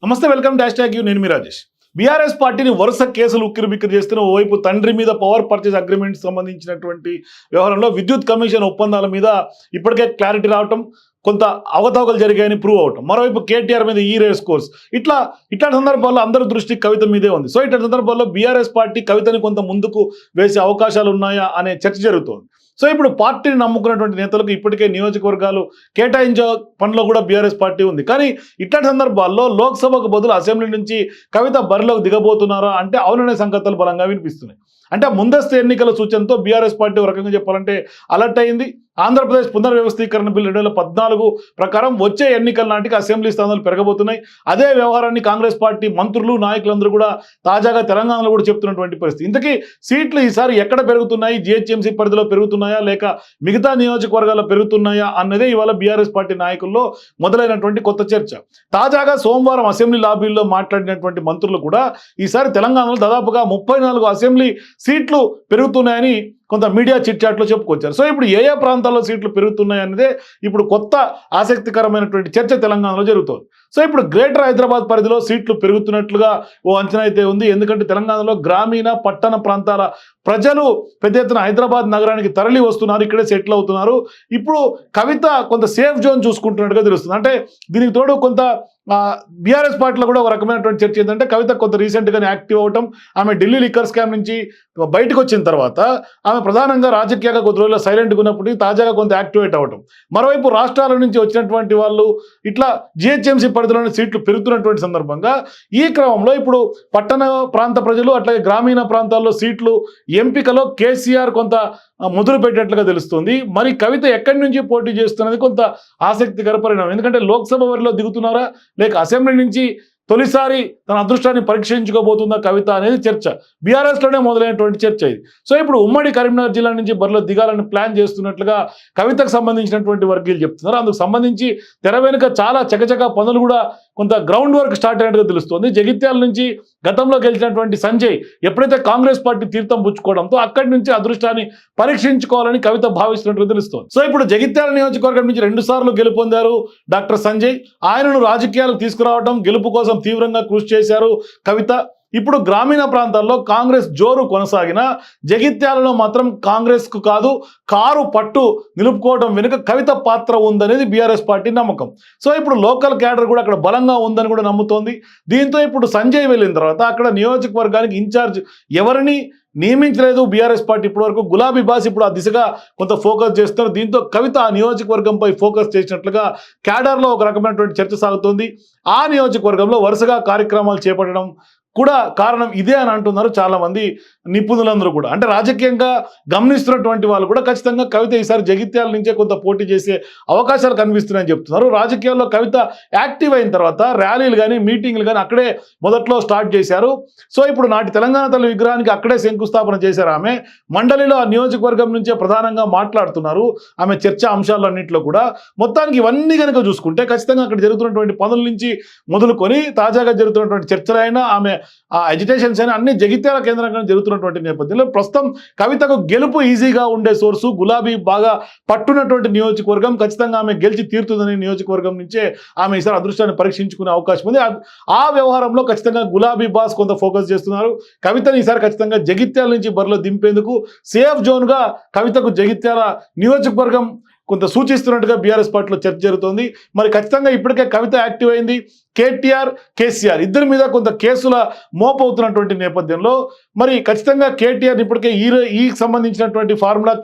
నమస్తే, welcome dash tag you. నేను మీ Rajesh. BRS పార్టీని వరుస కేసులు ఉక్కిరిబిక్కిరి చేస్తున్న ఓవైపు తండ్రి మీద పవర్ పర్చేస్ అగ్రిమెంట్ సంబంధించినటువంటి వ్యవహారంలో విద్యుత్ కమిషన్ ఒప్పందాల మీద ఇప్పటికే క్లారిటీ రావటం, కొంత అవకతవకలు జరిగాయని ప్రూవ్ అవటం, మరోవైపు కేటీఆర్ మీద ఈ రేస్ కోర్స్, ఇట్లాంటి సందర్భాల్లో అందరి దృష్టి కవిత మీదే ఉంది. సో ఇట్లాంటి సందర్భాల్లో బీఆర్ఎస్ పార్టీ కవితని కొంత ముందుకు వేసే అవకాశాలు ఉన్నాయా అనే చర్చ జరుగుతోంది. సో ఇప్పుడు పార్టీని నమ్ముకున్నటువంటి నేతలకు ఇప్పటికే నియోజకవర్గాలు కేటాయించే పనిలో కూడా బీఆర్ఎస్ పార్టీ ఉంది. కానీ ఇట్లాంటి సందర్భాల్లో లోక్సభకు బదులు అసెంబ్లీ నుంచి కవిత బరిలోకి దిగబోతున్నారా అంటే అవుననే సంకేతాలు బలంగా వినిపిస్తున్నాయి. అంటే ముందస్తు ఎన్నికల సూచనతో బీఆర్ఎస్ పార్టీ ఒక రకంగా చెప్పాలంటే అలర్ట్ అయింది. ఆంధ్రప్రదేశ్ పునర్వ్యవస్థీకరణ బిల్లు 2014 ప్రకారం వచ్చే ఎన్నికల నాటికి అసెంబ్లీ స్థానాలు పెరగబోతున్నాయి. అదే వ్యవహారాన్ని కాంగ్రెస్ పార్టీ మంత్రులు, నాయకులందరూ కూడా తాజాగా తెలంగాణలో కూడా చెప్తున్నటువంటి పరిస్థితి. ఇంతకీ సీట్లు ఈసారి ఎక్కడ పెరుగుతున్నాయి? జీహెచ్ఎంసీ పరిధిలో పెరుగుతున్నాయా లేక మిగతా నియోజకవర్గాల్లో పెరుగుతున్నాయా అన్నదే ఇవాళ బీఆర్ఎస్ పార్టీ నాయకుల్లో మొదలైనటువంటి కొత్త చర్చ. తాజాగా సోమవారం అసెంబ్లీ లాబీల్లో మాట్లాడినటువంటి మంత్రులు కూడా ఈసారి తెలంగాణలో దాదాపుగా 34 అసెంబ్లీ సీట్లు పెరుగుతున్నాయని కొంత మీడియా చిట్ చాట్లో చెప్పుకొచ్చారు. సో ఇప్పుడు ఏ ప్రాంతాల్లో సీట్లు పెరుగుతున్నాయి అన్నదే ఇప్పుడు కొత్త ఆసక్తికరమైనటువంటి చర్చ తెలంగాణలో జరుగుతోంది. సో ఇప్పుడు గ్రేటర్ హైదరాబాద్ పరిధిలో సీట్లు పెరుగుతున్నట్లుగా ఓ అంచనా అయితే ఉంది. ఎందుకంటే తెలంగాణలో గ్రామీణ పట్టణ ప్రాంతాల ప్రజలు పెద్ద ఎత్తున హైదరాబాద్ నగరానికి తరలి వస్తున్నారు, ఇక్కడే సెటిల్ అవుతున్నారు. ఇప్పుడు కవిత కొంత సేఫ్ జోన్ చూసుకుంటున్నట్టుగా తెలుస్తుంది. అంటే దీనికి తోడు కొంత బీఆర్ఎస్ పార్టీలో కూడా ఒక రకమైనటువంటి చర్చ ఏంటంటే కవిత కొంత రీసెంట్గానే యాక్టివ్ అవటం, ఆమె ఢిల్లీ లిక్కర్ స్కామ్ నుంచి బయటకు వచ్చిన తర్వాత ఆమె ప్రధానంగా రాజకీయంగా కొద్ది రోజుల్లో సైలెంట్గా ఉన్నప్పటికీ తాజాగా కొంత యాక్టివేట్ అవ్వటం, మరోవైపు రాష్ట్రాల నుంచి వచ్చినటువంటి వాళ్ళు ఇట్లా జీహెచ్ఎంసీ పరిధిలోని సీట్లు పెరుగుతున్నటువంటి సందర్భంగా ఈ క్రమంలో ఇప్పుడు పట్టణ ప్రాంత ప్రజలు అట్లాగే గ్రామీణ ప్రాంతాల్లో సీట్లు ఎంపికలో కేసీఆర్ కొంత మొదలు పెట్టినట్లుగా తెలుస్తుంది. మరి కవిత ఎక్కడి నుంచి పోటీ చేస్తున్నది కొంత ఆసక్తికర పరిణామం. ఎందుకంటే లోక్సభ వరిలో దిగుతున్నారా లేక అసెంబ్లీ నుంచి తొలిసారి తన అదృష్టాన్ని పరీక్షించుకోబోతుందా కవిత అనేది చర్చ. బీఆర్ఎస్లోనే మొదలైనటువంటి చర్చ ఇది. సో ఇప్పుడు ఉమ్మడి కరీంనగర్ జిల్లా నుంచి బరిలో దిగాలని ప్లాన్ చేస్తున్నట్లుగా కవితకు సంబంధించినటువంటి వర్గీయులు చెప్తున్నారు. అందుకు సంబంధించి తెర వెనుక చాలా చకచక పనులు కూడా కొంత గ్రౌండ్ వర్క్ స్టార్ట్ అయినట్టుగా తెలుస్తుంది. జగిత్యాల నుంచి గతంలో గెలిచినటువంటి సంజయ్ ఎప్పుడైతే కాంగ్రెస్ పార్టీ తీర్థం పుచ్చుకోవడంతో అక్కడి నుంచి అదృష్టాన్ని పరీక్షించుకోవాలని కవిత భావిస్తున్నట్టుగా తెలుస్తోంది. సో ఇప్పుడు జగిత్యాల నియోజకవర్గం నుంచి 2 సార్లు గెలుపొందారు డాక్టర్ సంజయ్. ఆయనను రాజకీయాలకు తీసుకురావడం, గెలుపు కోసం తీవ్రంగా కృషి చేశారు కవిత. ఇప్పుడు గ్రామీణ ప్రాంతాల్లో కాంగ్రెస్ జోరు కొనసాగిన జగిత్యాలలో మాత్రం కాంగ్రెస్ కు కాదు కారు పట్టు నిలుపుకోవడం వెనుక కవిత పాత్ర ఉందనేది బీఆర్ఎస్ పార్టీ నమ్మకం. సో ఇప్పుడు లోకల్ క్యాడర్ కూడా అక్కడ బలంగా ఉందని కూడా నమ్ముతోంది. దీంతో ఇప్పుడు సంజయ్ వెళ్ళిన తర్వాత అక్కడ నియోజకవర్గానికి ఇన్ఛార్జ్ ఎవరిని నియమించలేదు బీఆర్ఎస్ పార్టీ ఇప్పటివరకు. గులాబీ బాస్ ఇప్పుడు ఆ దిశగా కొంత ఫోకస్ చేస్తున్నారు. దీంతో కవిత ఆ నియోజకవర్గంపై ఫోకస్ చేసినట్లుగా క్యాడర్లో ఒక రకమైనటువంటి చర్చ సాగుతోంది. ఆ నియోజకవర్గంలో వరుసగా కార్యక్రమాలు చేపట్టడం కూడా కారణం ఇదే అని అంటున్నారు చాలా మంది నిపుణులందరూ కూడా. అంటే రాజకీయంగా గమనిస్తున్నటువంటి వాళ్ళు కూడా ఖచ్చితంగా కవిత ఈసారి జగిత్యాల నుంచే కొంత పోటీ చేసే అవకాశాలు కనిపిస్తున్నాయని చెప్తున్నారు. రాజకీయాల్లో కవిత యాక్టివ్ అయిన తర్వాత ర్యాలీలు కానీ మీటింగ్లు కానీ అక్కడే మొదట్లో స్టార్ట్ చేశారు. సో ఇప్పుడు నాటి తెలంగాణ తల్లి విగ్రహానికి అక్కడే శంకుస్థాపన చేశారు ఆమె. మండలిలో ఆ నియోజకవర్గం నుంచే ప్రధానంగా మాట్లాడుతున్నారు ఆమె చర్చా అంశాలన్నింటిలో కూడా. మొత్తానికి ఇవన్నీ కనుక చూసుకుంటే ఖచ్చితంగా అక్కడ జరుగుతున్నటువంటి పనుల నుంచి మొదలుకొని తాజాగా జరుగుతున్నటువంటి చర్చలైనా ఆమె ఆ ఎజిటేషన్స్ అయినా అన్ని జగిత్యాల కేంద్రంగా జరుగుతున్నటువంటి నేపథ్యంలో ప్రస్తుతం కవితకు గెలుపు ఈజీగా ఉండే సోర్సు గులాబీ బాగా పట్టున్నటువంటి నియోజకవర్గం. ఖచ్చితంగా ఆమె గెలిచి తీరుతుందనే నియోజకవర్గం నుంచే ఆమె ఈసారి అదృష్టాన్ని పరీక్షించుకునే అవకాశం ఉంది. ఆ వ్యవహారంలో ఖచ్చితంగా గులాబీ బాస్ కొంత ఫోకస్ చేస్తున్నారు. కవితను ఈసారి ఖచ్చితంగా జగిత్యాల నుంచి బరిలో దింపేందుకు సేఫ్ జోన్గా కవితకు జగిత్యాల నియోజకవర్గం కొంత సూచిస్తున్నట్టుగా బీఆర్ఎస్ పార్టీలో చర్చ జరుగుతోంది. మరి ఖచ్చితంగా ఇప్పటికే కవిత యాక్టివ్ అయింది. కేటీఆర్, కేసీఆర్ ఇద్దరి మీద కొంత కేసుల మోపవుతున్నటువంటి నేపథ్యంలో మరి ఖచ్చితంగా కేటీఆర్ ఇప్పటికే ఈ సంబంధించినటువంటి ఫార్ములా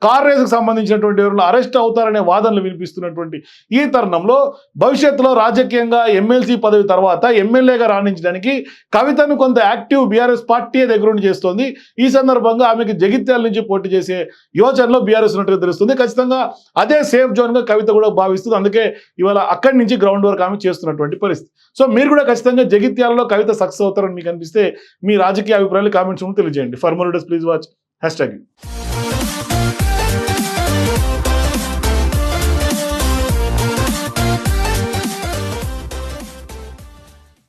కార్ రేసుకు సంబంధించినటువంటి ఎవరు అరెస్ట్ అవుతారనే వాదనలు వినిపిస్తున్నటువంటి ఈ తరుణంలో భవిష్యత్తులో రాజకీయంగా ఎమ్మెల్సీ పదవి తర్వాత ఎమ్మెల్యేగా రాణించడానికి కవితను కొంత యాక్టివ్ బీఆర్ఎస్ పార్టీ దగ్గరుండి చేస్తోంది. ఈ సందర్భంగా ఆమెకి జగిత్యాల నుంచి పోటీ చేసే యోచనలో బీఆర్ఎస్ ఉన్నట్టుగా తెలుస్తుంది. ఖచ్చితంగా అదే సేఫ్ జోన్గా కవిత కూడా భావిస్తుంది. అందుకే ఇవాళ అక్కడి నుంచి గ్రౌండ్ వర్క్ ఆమె చేస్తున్నటువంటి పరిస్థితి. సో మీరు కూడా ఖచ్చితంగా జగిత్యాలలో కవిత సక్సెస్ అవుతారని మీకు అనిపిస్తే మీ రాజకీయ అభిప్రాయాలు కామెంట్స్ తెలియజేయండి. For more videos please watch #.